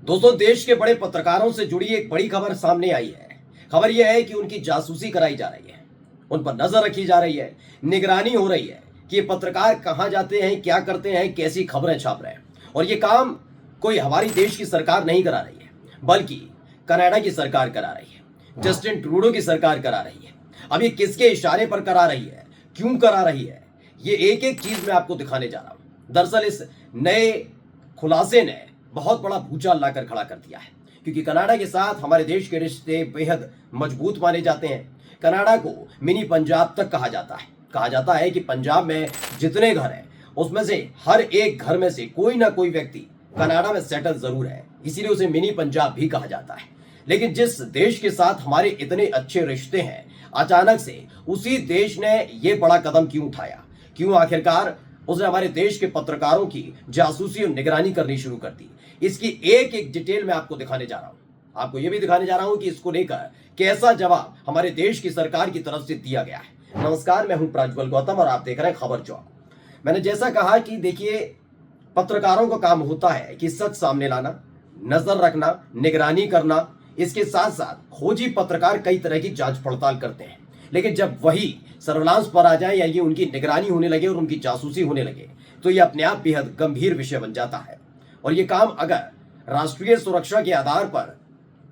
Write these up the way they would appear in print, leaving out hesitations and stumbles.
दोस्तों, देश के बड़े पत्रकारों से जुड़ी एक बड़ी खबर सामने आई है। खबर यह है कि उनकी जासूसी कराई जा रही है, उन पर नजर रखी जा रही है, निगरानी हो रही है कि ये पत्रकार कहां जाते हैं, क्या करते हैं, कैसी खबरें छाप रहे हैं। और ये काम कोई हमारी देश की सरकार नहीं करा रही है, बल्कि कनाडा की सरकार करा रही है, जस्टिन ट्रूडो की सरकार करा रही है। अब ये किसके इशारे पर करा रही है, क्यों करा रही है, ये एक एक चीज मैं आपको दिखाने जा रहा हूं। दरअसल इस नए खुलासे ने बहुत बड़ा भूचाल लाकर खड़ा कर दिया है, क्योंकि कनाडा के साथ हमारे देश के रिश्ते बेहद मजबूत माने जाते हैं। कनाडा को मिनी पंजाब तक कहा जाता है। कहा जाता है कि पंजाब में जितने घर हैं उसमें से हर एक घर में से कोई ना कोई व्यक्ति कनाडा में सेटल जरूर है, इसीलिए उसे मिनी पंजाब भी कहा जाता है। लेकिन जिस देश के साथ हमारे इतने अच्छे रिश्ते हैं, अचानक से उसी देश ने यह बड़ा कदम क्यों उठाया, क्यों आखिरकार उसने हमारे देश के पत्रकारों की जासूसी और निगरानी करनी शुरू कर दी। इसकी एक एक डिटेल मैं आपको दिखाने जा रहा हूं। आपको यह भी दिखाने जा रहा हूं कि इसको लेकर कैसा जवाब हमारे देश की सरकार की तरफ से दिया गया है। नमस्कार, मैं हूं प्रज्वल गौतम और आप देख रहे हैं खबर चौक। मैंने जैसा कहा कि देखिए, पत्रकारों का काम होता है कि सच सामने लाना, नजर रखना, निगरानी करना। इसके साथ साथ खोजी पत्रकार कई तरह की जांच पड़ताल करते हैं, लेकिन जब वही सर्विलांस पर आ जाए या ये उनकी निगरानी होने लगे और उनकी जासूसी होने लगे, तो ये अपने आप बेहद गंभीर विषय बन जाता है। और ये काम अगर राष्ट्रीय सुरक्षा के आधार पर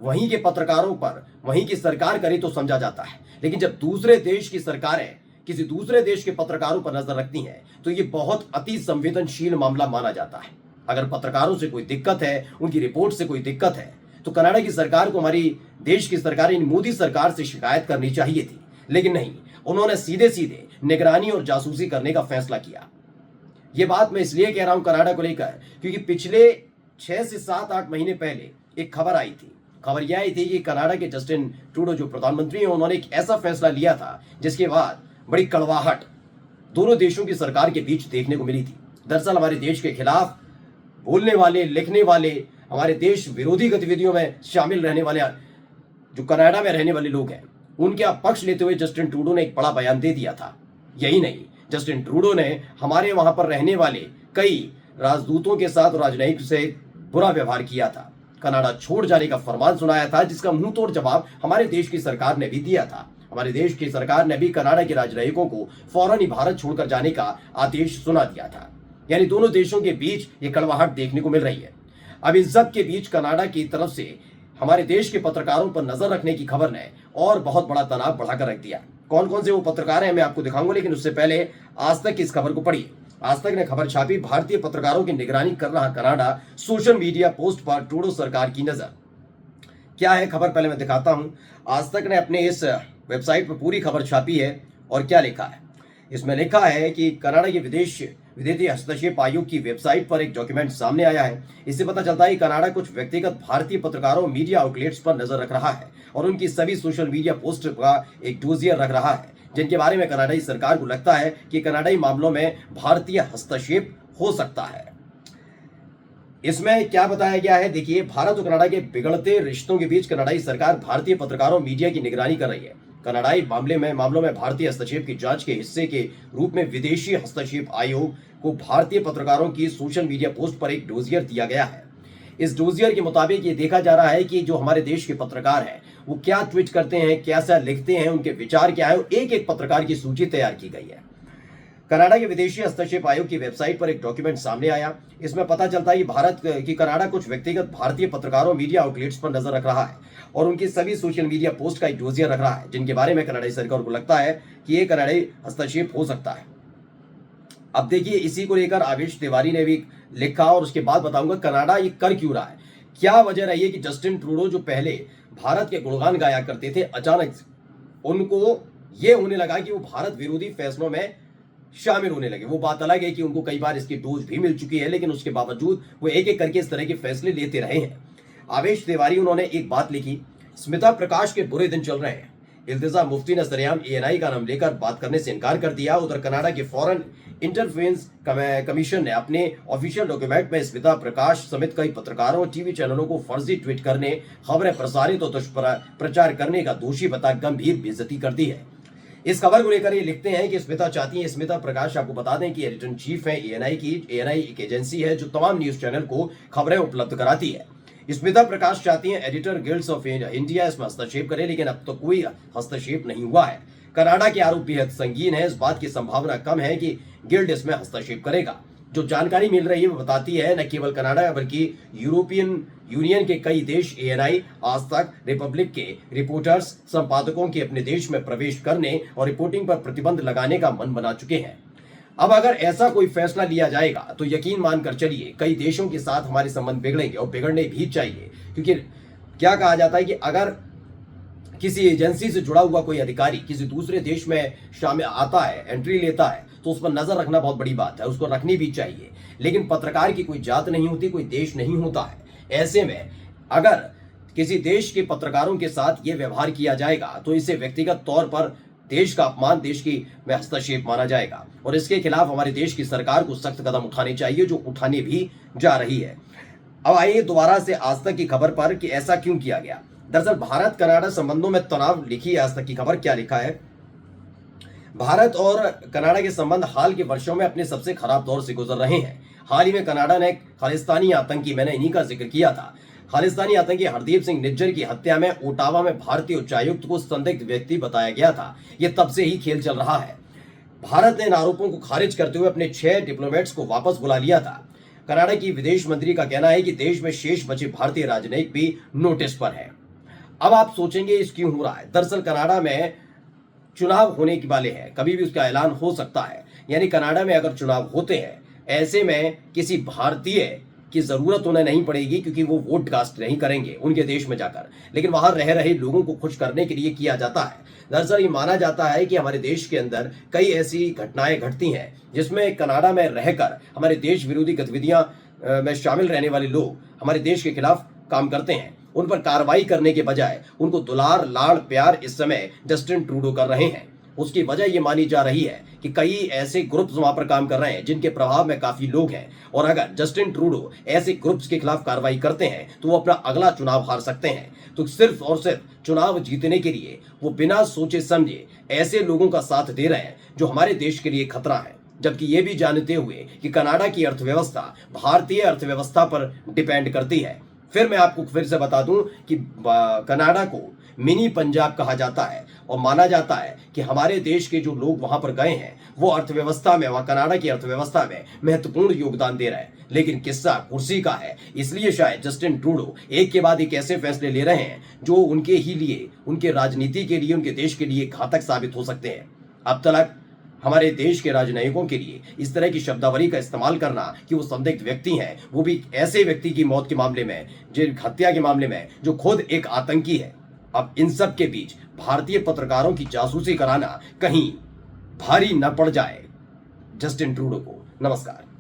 वहीं के पत्रकारों पर वहीं की सरकार करे तो समझा जाता है, लेकिन जब दूसरे देश की सरकारें किसी दूसरे देश के पत्रकारों पर नजर रखती हैं, तो ये बहुत अति संवेदनशील मामला माना जाता है। अगर पत्रकारों से कोई दिक्कत है, उनकी रिपोर्ट से कोई दिक्कत है, तो कनाडा की सरकार को हमारी देश की सरकार यानी मोदी सरकार से शिकायत करनी चाहिए थी, लेकिन नहीं, उन्होंने सीधे सीधे निगरानी और जासूसी करने का फैसला किया। यह बात मैं इसलिए कह रहा हूं कनाडा को लेकर, क्योंकि पिछले 6 से 7-8 महीने पहले एक खबर आई थी। खबर यह आई थी कि कनाडा के जस्टिन ट्रूडो जो प्रधानमंत्री हैं, उन्होंने एक ऐसा फैसला लिया था जिसके बाद बड़ी कड़वाहट दोनों देशों की सरकार के बीच देखने को मिली थी। दरअसल हमारे देश के खिलाफ बोलने वाले, लिखने वाले, हमारे देश विरोधी गतिविधियों में शामिल रहने वाले जो कनाडा में रहने वाले लोग हैं, उनके पक्ष लेते हुए जस्टिन ट्रूडो ने एक बड़ा बयान दे दिया था। यही नहीं, जस्टिन ट्रूडो ने हमारे वहां पर रहने वाले कई राजदूतों के साथ राजनयिक से बुरा व्यवहार किया था, कनाडा छोड़ जाने का फरमान सुनाया था, जिसका मुंह तोड़ जवाब हमारे देश की सरकार ने भी दिया था। हमारे देश की सरकार ने भी कनाडा के राजनयिकों को फौरन ही भारत छोड़कर जाने का आदेश सुना दिया था। यानी दोनों देशों के बीच ये कड़वाहट देखने को मिल रही है। अब इस सब के बीच कनाडा की तरफ से हमारे देश के पत्रकारों पर नजर रखने की खबर ने और बहुत बड़ा तनाव बढ़ाकर रख दिया। कौन कौन से वो पत्रकार हैं मैं आपको दिखाऊंगा, लेकिन उससे पहले आज तक की इस खबर को पढ़िए। आज तक ने खबर छापी, भारतीय पत्रकारों की निगरानी कर रहा कनाडा, सोशल मीडिया पोस्ट पर ट्रूडो सरकार की नजर। क्या है खबर, पहले मैं दिखाता हूं। आज तक ने अपने इस वेबसाइट पर पूरी खबर छापी है और क्या लिखा है। इसमें लिखा है कि कनाडा के विदेशी हस्तक्षेप आयोग की वेबसाइट पर एक डॉक्यूमेंट सामने आया है। इससे पता चलता है कि कनाडा कुछ व्यक्तिगत भारतीय पत्रकारों, मीडिया आउटलेट्स पर नजर रख रहा है और उनकी सभी सोशल मीडिया पोस्ट का एक डोजियर रख रहा है, जिनके बारे में कनाडाई सरकार को लगता है कि कनाडाई मामलों में भारतीय हस्तक्षेप हो सकता है। इसमें क्या बताया गया है, देखिए, भारत और कनाडा के बिगड़ते रिश्तों के बीच कनाडाई सरकार भारतीय पत्रकारों, मीडिया की निगरानी कर रही है। कनाडाई मामलों में भारतीय हस्तक्षेप की जांच के हिस्से के रूप में विदेशी हस्तक्षेप आयोग को भारतीय पत्रकारों की सोशल मीडिया पोस्ट पर एक डोजियर दिया गया है। इस डोजियर के मुताबिक ये देखा जा रहा है कि जो हमारे देश के पत्रकार हैं वो क्या ट्वीट करते हैं, कैसा लिखते हैं, उनके विचार क्या है, एक एक पत्रकार की सूची तैयार की गई है। कनाडा के विदेशी हस्तक्षेप आयोग की वेबसाइट पर एक डॉक्यूमेंट सामने आया। इसमें पता चलता है कि कनाडा कुछ व्यक्तिगत भारतीय पत्रकारों, मीडिया आउटलेट्स पर नजर रख रहा है और उनकी सभी सोशल मीडिया पोस्ट का एक डोजियर रख रहा है, जिनके बारे में कनाडाई सरकार को लगता है कि ये कनाडाई हस्तक्षेप हो सकता है। अब देखिए, इसी को लेकर आवेश तिवारी ने भी लिखा और उसके बाद बताऊंगा कनाडा ये कर क्यों रहा है, क्या वजह रही है कि जस्टिन ट्रूडो जो पहले भारत के गुणगान गाया करते थे, अचानक उनको ये होने लगा कि वो भारत विरोधी फैसलों में शामिल होने लगे। वो बात अलग है कि उनको कई बार इसकी डोज भी मिल चुकी है, लेकिन उसके बावजूद वो एक एक करके इस तरह के फैसले लेते रहे हैं। आवेश तिवारी उन्होंने एक बात लिखी, स्मिता प्रकाश के बुरे दिन चल रहे हैं। इल्तिजा मुफ्ती ने सरेआम एएनआई का नाम लेकर बात करने से इनकार कर दिया। उधर कनाडा के फॉरेन इंटरफेरेंस कमीशन ने अपने ऑफिशियल डॉक्यूमेंट में स्मिता प्रकाश समेत कई पत्रकारों और टीवी चैनलों को फर्जी ट्वीट करने, खबरें प्रसारित और दुष्प्रचार करने का दोषी बता गंभीर बेइज्जती कर दी है। इस खबर को लेकर ये लिखते हैं कि स्मिता चाहती है, स्मिता प्रकाश आपको बता दें कि एडिटर इन चीफ है एएनआई की। एएनआई एक एजेंसी है जो तमाम न्यूज चैनल को खबरें उपलब्ध कराती है। स्मिता प्रकाश चाहती हैं एडिटर गिल्ड्स ऑफ इंडिया इसमें हस्तक्षेप करे, लेकिन अब तो कोई हस्तक्षेप नहीं हुआ है। कनाडा के आरोप बेहद संगीन है, इस बात की संभावना कम है कि गिल्ड इसमें हस्तक्षेप करेगा। जो जानकारी मिल रही है वो बताती है न केवल कनाडा बल्कि यूरोपियन यूनियन के कई देश एएनआई, आज तक, रिपब्लिक के रिपोर्टर्स, संपादकों के अपने देश में प्रवेश करने और रिपोर्टिंग पर प्रतिबंध लगाने का मन बना चुके हैं। अब अगर ऐसा कोई फैसला लिया जाएगा तो यकीन मानकर चलिए कई देशों के साथ हमारे संबंध बिगड़ेंगे और बिगड़ने भी चाहिए, क्योंकि क्या कहा जाता है कि अगर किसी एजेंसी से जुड़ा हुआ कोई अधिकारी किसी दूसरे देश में शामिल आता है, एंट्री लेता है, तो उस पर नजर रखना बहुत बड़ी बात है, उसको रखनी भी चाहिए। लेकिन पत्रकार की कोई जात नहीं होती, कोई देश नहीं होता है। ऐसे में अगर किसी देश के पत्रकारों के साथ ये व्यवहार किया जाएगा तो इसे व्यक्तिगत तौर पर देश का अपमान, देश की में हस्तक्षेप माना जाएगा और इसके खिलाफ हमारे देश की सरकार को सख्त कदम उठाने चाहिए, जो उठाने भी जा रही है। अब आइए दोबारा से आज तक की खबर पर कि ऐसा क्यों किया गया। दरअसल भारत कनाडा संबंधों में तनाव लिखी है आज तक की खबर। क्या लिखा है? भारत और कनाडा के संबंध हाल के वर्षों में अपने सबसे खराब दौर से गुजर रहे हैं। हाल ही में कनाडा ने खालिस्तानी आतंकी, मैंने इन्हीं का जिक्र किया था, खालिस्तानी आतंकी हरदीप सिंह निज्जर की हत्या में ओटावा में भारतीय उच्चायुक्त को संदिग्ध व्यक्ति बताया गया था। यह तब से ही खेल चल रहा है। भारत ने इन आरोपों को खारिज करते हुए अपने 6 डिप्लोमेट्स को वापस बुला लिया था। कनाडा की विदेश मंत्री का कहना है कि देश में शेष बचे भारतीय राजनयिक भी नोटिस पर है। अब आप सोचेंगे इस क्यों हो रहा है? दरअसल कनाडा में चुनाव होने के वाले हैं, कभी भी उसका ऐलान हो सकता है। यानी कनाडा में अगर चुनाव होते हैं, ऐसे में किसी भारतीय की जरूरत उन्हें नहीं पड़ेगी, क्योंकि वो वोट कास्ट नहीं करेंगे उनके देश में जाकर, लेकिन वहां रह रहे लोगों को खुश करने के लिए किया जाता है। दरअसल ये माना जाता है कि हमारे देश के अंदर कई ऐसी घटनाएं घटती हैं जिसमें कनाडा में रहकर हमारे देश विरोधी गतिविधियां में शामिल रहने वाले लोग हमारे देश के खिलाफ काम करते हैं। उन पर कार्रवाई करने के बजाय उनको दुलार, लाड़, प्यार इस समय जस्टिन ट्रूडो कर रहे हैं। उसकी वजह यह मानी जा रही है कि कई ऐसे ग्रुप्स वहां पर काम कर रहे हैं जिनके प्रभाव में काफी लोग हैं, और अगर जस्टिन ट्रूडो ऐसे ग्रुप्स के खिलाफ कार्रवाई करते हैं तो वो अपना अगला चुनाव हार सकते हैं। तो सिर्फ और सिर्फ चुनाव जीतने के लिए वो बिना सोचे समझे ऐसे लोगों का साथ दे रहे हैं जो हमारे देश के लिए खतरा है, जबकि ये भी जानते हुए कि कनाडा की अर्थव्यवस्था भारतीय अर्थव्यवस्था पर डिपेंड करती है। फिर मैं आपको फिर से बता दूं कि कनाडा को मिनी पंजाब कहा जाता है और माना जाता है कि हमारे देश के जो लोग वहां पर गए हैं वो अर्थव्यवस्था में, वहां कनाडा की अर्थव्यवस्था में महत्वपूर्ण योगदान दे रहे हैं। लेकिन किस्सा कुर्सी का है, इसलिए शायद जस्टिन ट्रूडो एक के बाद एक ऐसे फैसले ले रहे हैं जो उनके ही लिए, उनके राजनीति के लिए, उनके देश के लिए घातक साबित हो सकते हैं। अब तक हमारे देश के राजनयिकों के लिए इस तरह की शब्दावली का इस्तेमाल करना कि वो संदिग्ध व्यक्ति हैं, वो भी ऐसे व्यक्ति की मौत के मामले में, हत्या के मामले में जो खुद एक आतंकी है। अब इन सब के बीच भारतीय पत्रकारों की जासूसी कराना कहीं भारी न पड़ जाए जस्टिन ट्रूडो को। नमस्कार।